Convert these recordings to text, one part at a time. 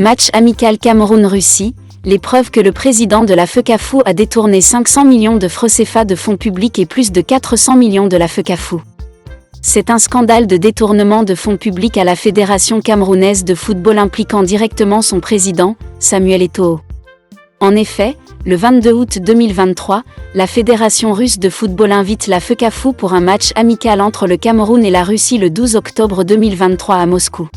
Match amical Cameroun-Russie, les preuves que le président de la FECAFOOT a détourné 500 millions de francs CFA de fonds publics et plus de 400 millions de la FECAFOOT. C'est un scandale de détournement de fonds publics à la Fédération camerounaise de football impliquant directement son président, Samuel Eto'o. En effet, le 22 août 2023, la Fédération russe de football invite la FECAFOOT pour un match amical entre le Cameroun et la Russie le 12 octobre 2023 à Moscou.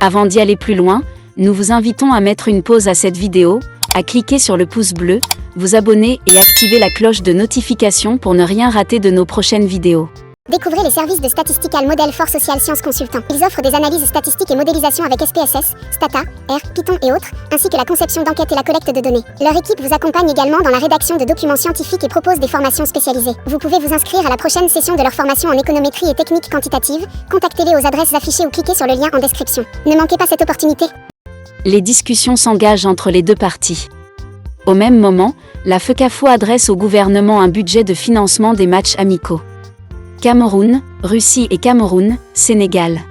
Avant d'y aller plus loin, nous vous invitons à mettre une pause à cette vidéo, à cliquer sur le pouce bleu, vous abonner et activer la cloche de notification pour ne rien rater de nos prochaines vidéos. Découvrez les services de Statistical Model for Social Science Consultant. Ils offrent des analyses statistiques et modélisation avec SPSS, Stata, R, Python et autres, ainsi que la conception d'enquêtes et la collecte de données. Leur équipe vous accompagne également dans la rédaction de documents scientifiques et propose des formations spécialisées. Vous pouvez vous inscrire à la prochaine session de leur formation en économétrie et techniques quantitatives. Contactez-les aux adresses affichées ou cliquez sur le lien en description. Ne manquez pas cette opportunité. Les discussions s'engagent entre les deux parties. Au même moment, la FECAFOOT adresse au gouvernement un budget de financement des matchs amicaux. Cameroun, Russie et Cameroun, Sénégal.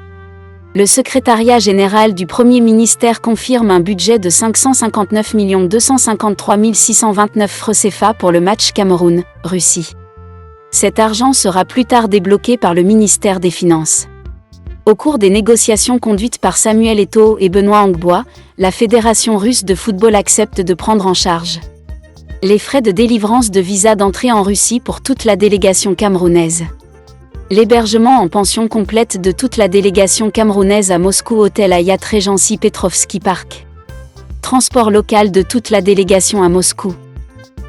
Le secrétariat général du Premier ministère confirme un budget de 559 253 629 francs CFA pour le match Cameroun-Russie. Cet argent sera plus tard débloqué par le ministère des Finances. Au cours des négociations conduites par Samuel Eto'o et Benoît Angbois, la Fédération russe de football accepte de prendre en charge les frais de délivrance de visa d'entrée en Russie pour toute la délégation camerounaise. L'hébergement en pension complète de toute la délégation camerounaise à Moscou Hôtel Hayat Regency Petrovski Park. Transport local de toute la délégation à Moscou.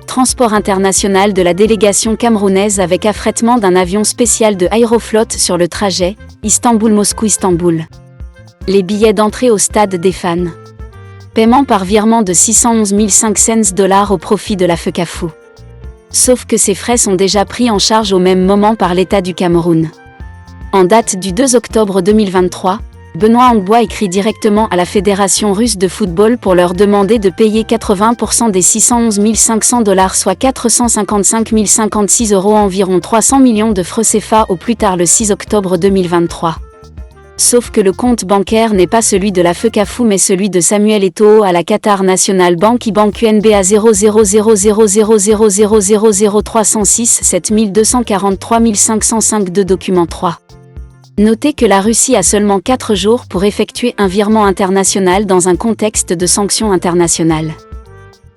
Transport international de la délégation camerounaise avec affrètement d'un avion spécial de Aeroflot sur le trajet, Istanbul-Moscou-Istanbul. Les billets d'entrée au stade des fans. Paiement par virement de 611 500 $ au profit de la FECAFOOT. Sauf que ces frais sont déjà pris en charge au même moment par l'État du Cameroun. En date du 2 octobre 2023, Benoît Angbois écrit directement à la Fédération russe de football pour leur demander de payer 80% des 611 500 $, soit 455 056 €, environ 300 millions de francs CFA au plus tard le 6 octobre 2023. Sauf que le compte bancaire n'est pas celui de la FECAFOOT mais celui de Samuel Eto'o à la Qatar National Bank IBANK UNBA 00000000306 7243 505 document 3. Notez que la Russie a seulement 4 jours pour effectuer un virement international dans un contexte de sanctions internationales.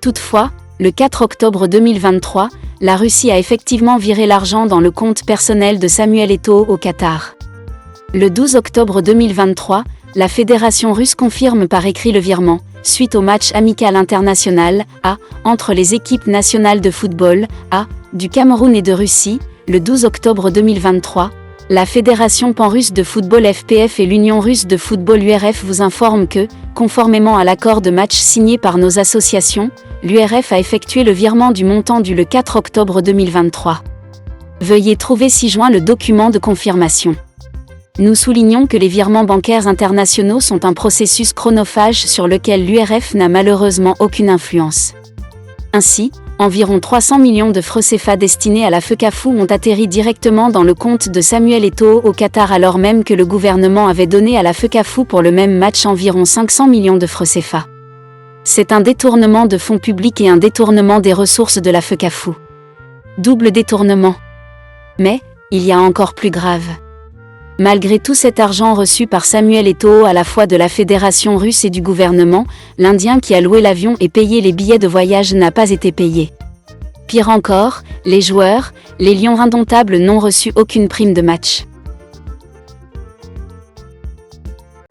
Toutefois, le 4 octobre 2023, la Russie a effectivement viré l'argent dans le compte personnel de Samuel Eto'o au Qatar. Le 12 octobre 2023, la Fédération russe confirme par écrit le virement, suite au match amical international, entre les équipes nationales de football, du Cameroun et de Russie, le 12 octobre 2023. La Fédération pan-russe de football FPF et l'Union russe de football URF vous informent que, conformément à l'accord de match signé par nos associations, l'URF a effectué le virement du montant dû le 4 octobre 2023. Veuillez trouver ci-joint le document de confirmation. Nous soulignons que les virements bancaires internationaux sont un processus chronophage sur lequel l'URF n'a malheureusement aucune influence. Ainsi, environ 300 millions de francs CFA destinés à la FECAFOOT ont atterri directement dans le compte de Samuel Eto'o au Qatar alors même que le gouvernement avait donné à la FECAFOOT pour le même match environ 500 millions de francs CFA. C'est un détournement de fonds publics et un détournement des ressources de la FECAFOOT. Double détournement. Mais, il y a encore plus grave. Malgré tout cet argent reçu par Samuel Eto'o à la fois de la Fédération russe et du gouvernement, l'Indien qui a loué l'avion et payé les billets de voyage n'a pas été payé. Pire encore, les joueurs, les Lions indomptables n'ont reçu aucune prime de match.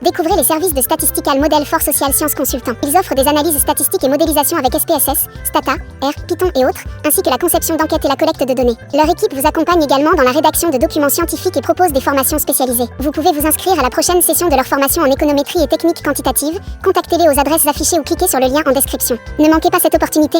Découvrez les services de Statistical Model for Social Science Consultant. Ils offrent des analyses statistiques et modélisation avec SPSS, Stata, R, Python et autres, ainsi que la conception d'enquêtes et la collecte de données. Leur équipe vous accompagne également dans la rédaction de documents scientifiques et propose des formations spécialisées. Vous pouvez vous inscrire à la prochaine session de leur formation en économétrie et techniques quantitatives. Contactez-les aux adresses affichées ou cliquez sur le lien en description. Ne manquez pas cette opportunité.